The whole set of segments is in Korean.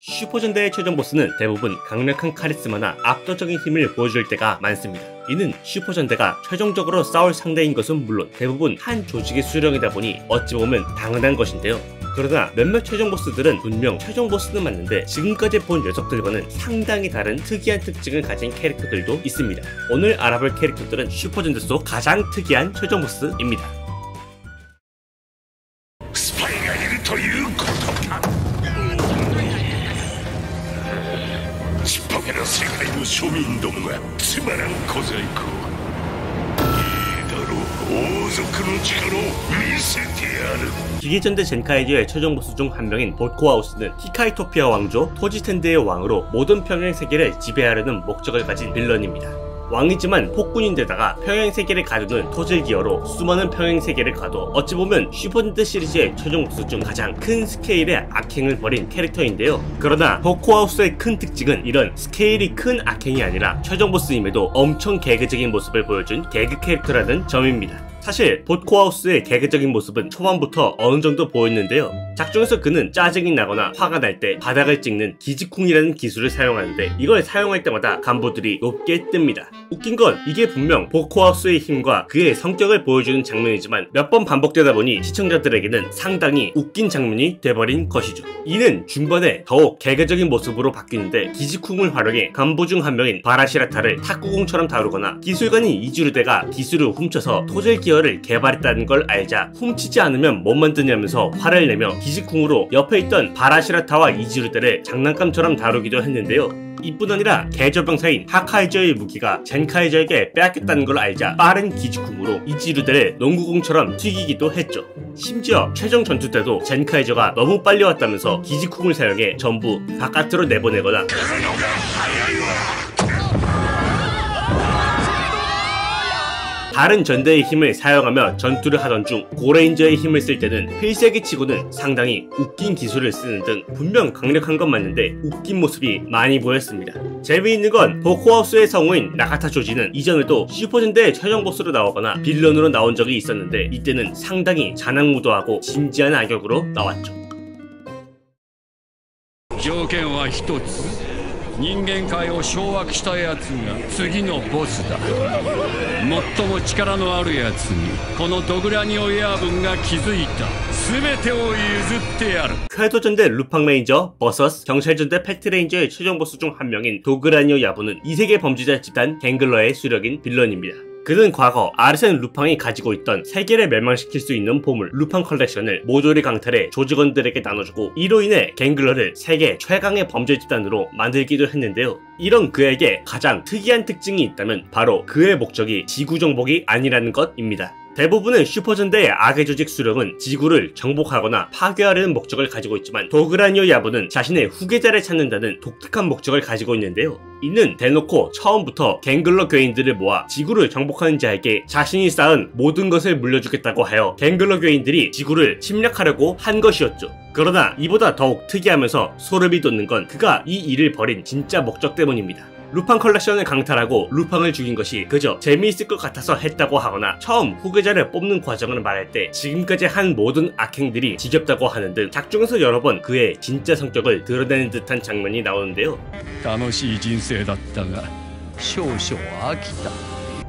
슈퍼전대의 최종 보스는 대부분 강력한 카리스마나 압도적인 힘을 보여줄 때가 많습니다. 이는 슈퍼전대가 최종적으로 싸울 상대인 것은 물론 대부분 한 조직의 수령이다 보니 어찌 보면 당연한 것인데요. 그러나 몇몇 최종 보스들은 분명 최종 보스는 맞는데 지금까지 본 녀석들과는 상당히 다른 특이한 특징을 가진 캐릭터들도 있습니다. 오늘 알아볼 캐릭터들은 슈퍼전대 속 가장 특이한 최종 보스입니다. スパイがいるということか。ちっぽけな世界の庶民どもがつまらん小細工を。いいだろう、王族の力を見せてやる。 기계전대 젠카이저의 최종 보스 중 한 명인 보코하우스는 히카이토피아 왕조 토지텐드의 왕으로 모든 평행 세계를 지배하려는 목적을 가진 빌런입니다. 왕이지만 폭군인데다가 평행세계를 가두는 토질기어로 수많은 평행세계를 가둬 어찌 보면 슈퍼전대 시리즈의 최종 보스 중 가장 큰 스케일의 악행을 벌인 캐릭터인데요. 그러나 보코하우스의 큰 특징은 이런 스케일이 큰 악행이 아니라 최종 보스임에도 엄청 개그적인 모습을 보여준 개그 캐릭터라는 점입니다. 사실 보코하우스의 개그적인 모습은 초반부터 어느정도 보였는데요. 작중에서 그는 짜증이 나거나 화가 날 때 바닥을 찍는 기지쿵이라는 기술을 사용하는데 이걸 사용할 때마다 간부들이 높게 뜹니다. 웃긴 건 이게 분명 보코하우스의 힘과 그의 성격을 보여주는 장면이지만 몇 번 반복되다 보니 시청자들에게는 상당히 웃긴 장면이 돼버린 것이죠. 이는 중반에 더욱 개그적인 모습으로 바뀌는데 기지쿵을 활용해 간부 중 한 명인 바라시라타를 탁구공처럼 다루거나 기술관인 이즈루데가 기술을 훔쳐서 토젤기어를 개발했다는 걸 알자 훔치지 않으면 못 만드냐면서 화를 내며 기지쿵으로 옆에 있던 바라시라타와 이즈루데를 장난감처럼 다루기도 했는데요. 이뿐 아니라 개저병사인 하카이저의 무기가 젠카이저에게 빼앗겼다는 걸 알자 빠른 기지쿵으로 이즈루데를 농구공처럼 튀기기도 했죠. 심지어 최종 전투 때도 젠카이저가 너무 빨리 왔다면서 기지쿵을 사용해 전부 바깥으로 내보내거나 다른 전대의 힘을 사용하며 전투를 하던 중 고레인저의 힘을 쓸 때는 필살기 치고는 상당히 웃긴 기술을 쓰는 등 분명 강력한 건 맞는데 웃긴 모습이 많이 보였습니다. 재미있는 건 보코하우스의 성우인 나가타 조지는 이전에도 슈퍼전대의 최종 보스로 나오거나 빌런으로 나온 적이 있었는데 이때는 상당히 잔악무도하고 진지한 악역으로 나왔죠. 条件は一つ。人間界を掌握したやつが次のボスだ。最も力のあるやつにこのドグラニオエア軍が築いた全てを譲ってやる。 쾌도전대 루팡 레인저 vs 경찰전대 팩트레인저의 최종 보스 중 한 명인 도그라니오 야부는 이세계 범죄자 집단 갱글러의 수령인 빌런입니다. 그는 과거 아르센 루팡이 가지고 있던 세계를 멸망시킬 수 있는 보물 루팡 컬렉션을 모조리 강탈해 조직원들에게 나눠주고 이로 인해 갱글러를 세계 최강의 범죄 집단으로 만들기도 했는데요. 이런 그에게 가장 특이한 특징이 있다면 바로 그의 목적이 지구 정복이 아니라는 것입니다. 대부분의 슈퍼전대의 악의 조직 수령은 지구를 정복하거나 파괴하려는 목적을 가지고 있지만 도그라니오 야부는 자신의 후계자를 찾는다는 독특한 목적을 가지고 있는데요. 이는 대놓고 처음부터 갱글러 괴인들을 모아 지구를 정복하는 자에게 자신이 쌓은 모든 것을 물려주겠다고 하여 갱글러 괴인들이 지구를 침략하려고 한 것이었죠. 그러나 이보다 더욱 특이하면서 소름이 돋는 건 그가 이 일을 벌인 진짜 목적 때문입니다. 루팡 컬렉션을 강탈하고 루팡을 죽인 것이 그저 재미있을 것 같아서 했다고 하거나 처음 후계자를 뽑는 과정을 말할 때 지금까지 한 모든 악행들이 지겹다고 하는 등 작중에서 여러 번 그의 진짜 성격을 드러내는 듯한 장면이 나오는데요. 楽しい人生だったが少々飽きた。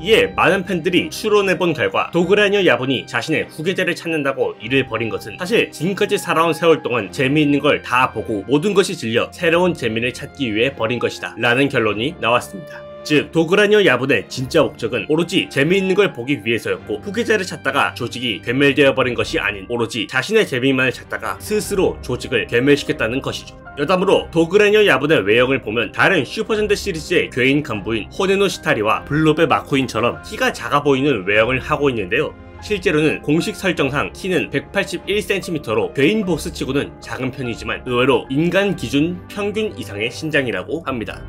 이에 많은 팬들이 추론해본 결과 도그라니오 야분이 자신의 후계자를 찾는다고 일을 벌인 것은 사실 지금까지 살아온 세월 동안 재미있는 걸 다 보고 모든 것이 질려 새로운 재미를 찾기 위해 벌인 것이다 라는 결론이 나왔습니다. 즉 도그라니오 야분의 진짜 목적은 오로지 재미있는 걸 보기 위해서였고 후계자를 찾다가 조직이 괴멸되어 버린 것이 아닌 오로지 자신의 재미만을 찾다가 스스로 조직을 괴멸시켰다는 것이죠. 여담으로 도그라니오 야분의 외형을 보면 다른 슈퍼전대 시리즈의 괴인 간부인 호네노 시타리와 블롭의 마코인처럼 키가 작아 보이는 외형을 하고 있는데요. 실제로는 공식 설정상 키는 181cm로 괴인 보스치고는 작은 편이지만 의외로 인간 기준 평균 이상의 신장이라고 합니다.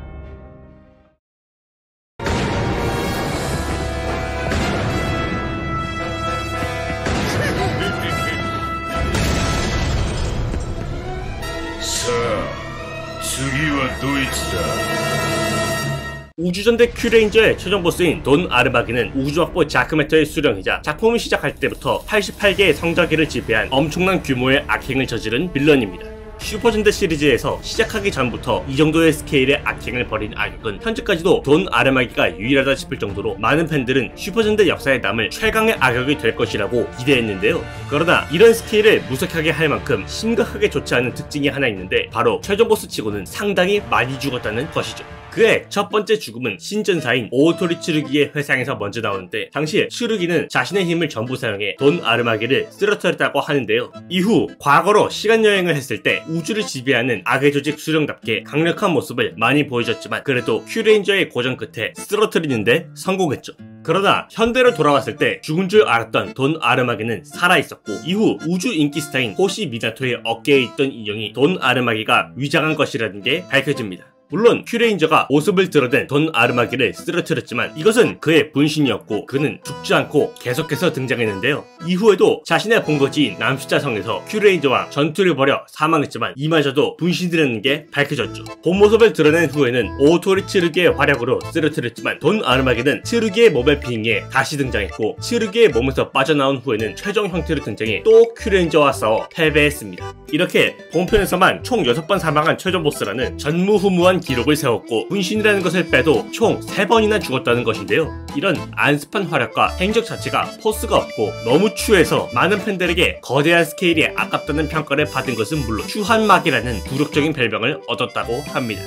우주전대 큐레인저의 최종 보스인 돈 아르바기는 우주확보 자크메터의 수령이자 작품을 시작할 때부터 88개의 성자기를 지배한 엄청난 규모의 악행을 저지른 빌런입니다. 슈퍼전대 시리즈에서 시작하기 전부터 이 정도의 스케일의 악행을 벌인 악역은 현재까지도 돈 아르마기가 유일하다 싶을 정도로 많은 팬들은 슈퍼전대 역사에 남을 최강의 악역이 될 것이라고 기대했는데요. 그러나 이런 스케일을 무색하게 할 만큼 심각하게 좋지 않은 특징이 하나 있는데 바로 최종 보스 치고는 상당히 많이 죽었다는 것이죠. 그의 첫 번째 죽음은 신전사인 오토리 츠루기의 회상에서 먼저 나오는데 당시에 츠루기는 자신의 힘을 전부 사용해 돈 아르마기를 쓰러뜨렸다고 하는데요. 이후 과거로 시간여행을 했을 때 우주를 지배하는 악의 조직 수령답게 강력한 모습을 많이 보여줬지만 그래도 큐레인저의 고전 끝에 쓰러뜨리는데 성공했죠. 그러나 현대로 돌아왔을 때 죽은 줄 알았던 돈 아르마기는 살아있었고 이후 우주 인기 스타인 호시 미나토의 어깨에 있던 인형이 돈 아르마기가 위장한 것이라는 게 밝혀집니다. 물론 큐레인저가 모습을 드러낸 돈 아르마기를 쓰러뜨렸지만 이것은 그의 분신이었고 그는 죽지 않고 계속해서 등장했는데요. 이후에도 자신의 본거지인 남수자성에서 큐레인저와 전투를 벌여 사망했지만 이마저도 분신이라는 게 밝혀졌죠. 본 모습을 드러낸 후에는 오토리 츠루기의 활약으로 쓰러뜨렸지만 돈 아르마기는 츠루기의 몸에 빙의해 다시 등장했고 츠루기의 몸에서 빠져나온 후에는 최종 형태로 등장해 또 큐레인저와 싸워 패배했습니다. 이렇게 본편에서만 총 6번 사망한 최종 보스라는 전무후무한 기록을 세웠고 분신이라는 것을 빼도 총 3번이나 죽었다는 것인데요. 이런 안습한 활약과 행적 자체가 포스가 없고 너무 추해서 많은 팬들에게 거대한 스케일이 아깝다는 평가를 받은 것은 물론 추한막이라는 굴욕적인 별명을 얻었다고 합니다.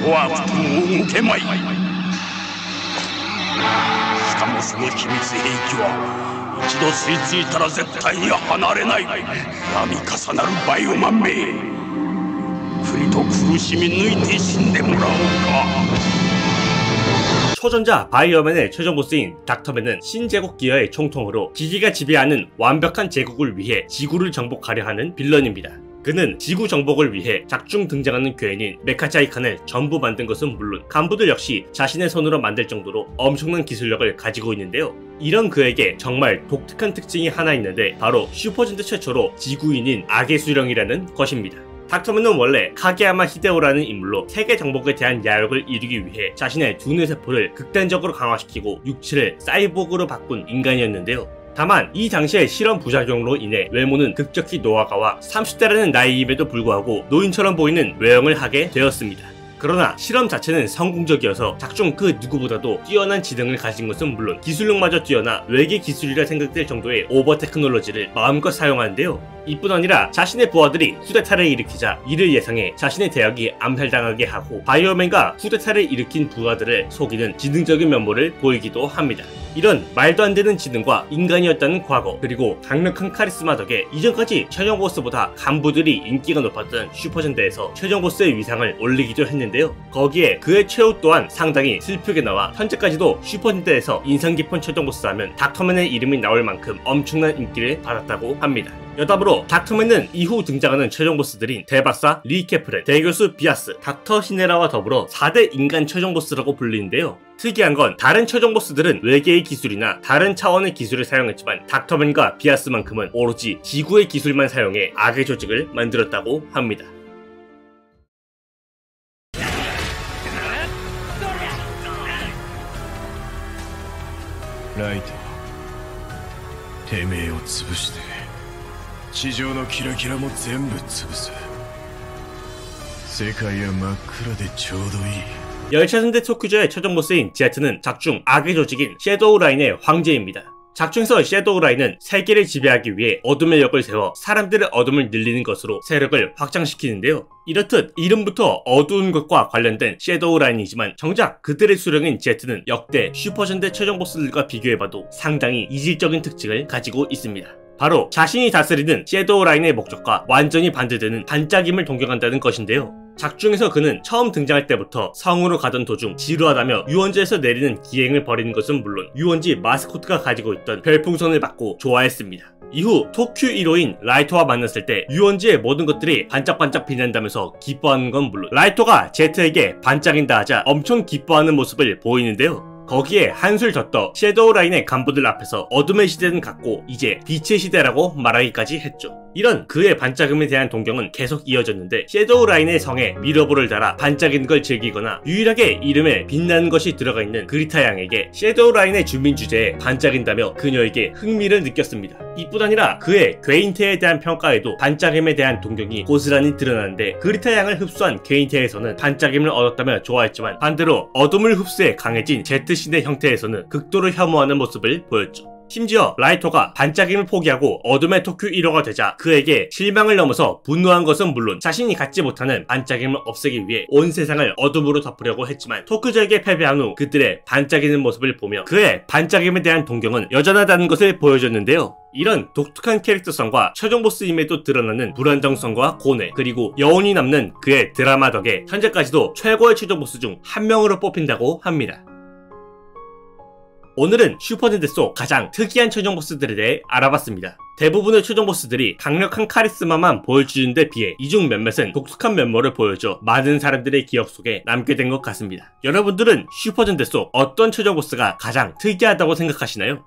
ワープも動けまい。しかもその秘密兵器は一度吸い付いたら絶対に離れない。度重なるバイオマンめ、栗と苦しみ抜いて死んでもらおうか。 초전자 바이오맨의 최종 보스인 닥터맨은 신제국 기어의 총통으로 기계가 지배하는 완벽한 제국을 위해 지구를 정복하려 하는 빌런입니다. 그는 지구 정복을 위해 작중 등장하는 괴인인 메카자이칸을 전부 만든 것은 물론 간부들 역시 자신의 손으로 만들 정도로 엄청난 기술력을 가지고 있는데요. 이런 그에게 정말 독특한 특징이 하나 있는데 바로 슈퍼전대 최초로 지구인인 악의 수령이라는 것입니다. 닥터맨은 원래 카게야마 히데오라는 인물로 세계 정복에 대한 야욕을 이루기 위해 자신의 두뇌 세포를 극단적으로 강화시키고 육체를 사이보그로 바꾼 인간이었는데요. 다만 이 당시의 실험 부작용으로 인해 외모는 급격히 노화가와 30대라는 나이임에도 불구하고 노인처럼 보이는 외형을 하게 되었습니다. 그러나 실험 자체는 성공적이어서 작중 그 누구보다도 뛰어난 지능을 가진 것은 물론 기술력마저 뛰어나 외계 기술이라 생각될 정도의 오버 테크놀로지를 마음껏 사용하는데요. 이뿐 아니라 자신의 부하들이 쿠데타를 일으키자 이를 예상해 자신의 대역이 암살당하게 하고 바이오맨과 쿠데타를 일으킨 부하들을 속이는 지능적인 면모를 보이기도 합니다. 이런 말도 안 되는 지능과 인간이었다는 과거 그리고 강력한 카리스마 덕에 이전까지 최종 보스보다 간부들이 인기가 높았던 슈퍼전대에서 최종 보스의 위상을 올리기도 했는데요. 거기에 그의 최후 또한 상당히 슬프게 나와 현재까지도 슈퍼전대에서 인상 깊은 최종 보스 하면 닥터맨의 이름이 나올 만큼 엄청난 인기를 받았다고 합니다. 여담으로 닥터맨은 이후 등장하는 최종 보스들인 대박사 리케프렌, 대교수 비아스, 닥터 히네라와 더불어 4대 인간 최종 보스라고 불리는데요. 특이한 건 다른 최종 보스들은 외계의 기술이나 다른 차원의 기술을 사용했지만 닥터맨과 비아스만큼은 오로지 지구의 기술만 사용해 악의 조직을 만들었다고 합니다. 라이ト、てめえを潰して地上のキラキラも全部潰す。世界は真っ暗でちょうどいい。 열차선대 토큐저의 최종 보스인 제트는 작중 악의 조직인 섀도우 라인의 황제입니다. 작중에서 섀도우 라인은 세계를 지배하기 위해 어둠의 역을 세워 사람들의 어둠을 늘리는 것으로 세력을 확장시키는데요. 이렇듯 이름부터 어두운 것과 관련된 섀도우 라인이지만 정작 그들의 수령인 제트는 역대 슈퍼전대 최종 보스들과 비교해봐도 상당히 이질적인 특징을 가지고 있습니다. 바로 자신이 다스리는 섀도우 라인의 목적과 완전히 반대되는 반짝임을 동경한다는 것인데요. 작중에서 그는 처음 등장할 때부터 성으로 가던 도중 지루하다며 유원지에서 내리는 기행을 벌이는 것은 물론 유원지 마스코트가 가지고 있던 별풍선을 받고 좋아했습니다. 이후 토큐 1호인 라이토와 만났을 때 유원지의 모든 것들이 반짝반짝 빛난다면서 기뻐하는 건 물론 라이토가 제트에게 반짝인다 하자 엄청 기뻐하는 모습을 보이는데요. 거기에 한술 더 떠 섀도우 라인의 간부들 앞에서 어둠의 시대는 갔고 이제 빛의 시대라고 말하기까지 했죠. 이런 그의 반짝임에 대한 동경은 계속 이어졌는데 섀도우 라인의 성에 미러볼을 달아 반짝이는 걸 즐기거나 유일하게 이름에 빛나는 것이 들어가 있는 그리타 양에게 섀도우 라인의 주민 주제에 반짝인다며 그녀에게 흥미를 느꼈습니다. 이뿐 아니라 그의 괴인태에 대한 평가에도 반짝임에 대한 동경이 고스란히 드러나는데 그리타 양을 흡수한 괴인태에서는 반짝임을 얻었다며 좋아했지만 반대로 어둠을 흡수해 강해진 제트신의 형태에서는 극도로 혐오하는 모습을 보였죠. 심지어 라이토가 반짝임을 포기하고 어둠의 토큐 1호가 되자 그에게 실망을 넘어서 분노한 것은 물론 자신이 갖지 못하는 반짝임을 없애기 위해 온 세상을 어둠으로 덮으려고 했지만 토크저에게 패배한 후 그들의 반짝이는 모습을 보며 그의 반짝임에 대한 동경은 여전하다는 것을 보여줬는데요. 이런 독특한 캐릭터성과 최종 보스임에도 드러나는 불안정성과 고뇌 그리고 여운이 남는 그의 드라마 덕에 현재까지도 최고의 최종 보스 중 한 명으로 뽑힌다고 합니다. 오늘은 슈퍼 닌텐도 속 가장 특이한 최종 보스들에 대해 알아봤습니다. 대부분의 최종 보스들이 강력한 카리스마만 보여주는 데 비해 이 중 몇몇은 독특한 면모를 보여줘 많은 사람들의 기억 속에 남게 된 것 같습니다. 여러분들은 슈퍼 닌텐도 속 어떤 최종 보스가 가장 특이하다고 생각하시나요?